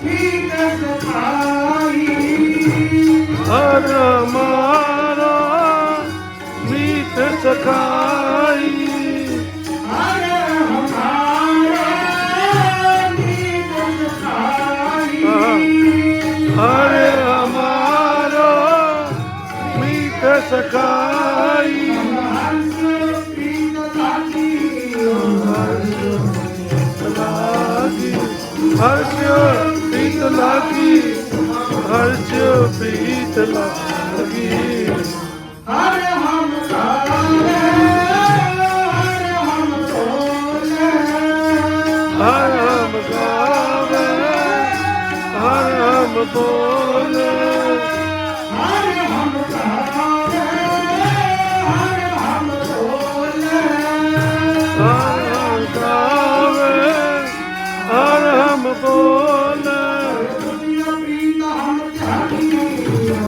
प्रीत सखाई हर हमारा मीत सखाई हर हमारा प्रीत सखाई हर हमारा मीत सखाई हर्ष प्रीत लागी हर्ष प्रीत लागी हर्ष प्रीत लागी हर हम गावे हर हम बोले हर हम गावे हर हम बोले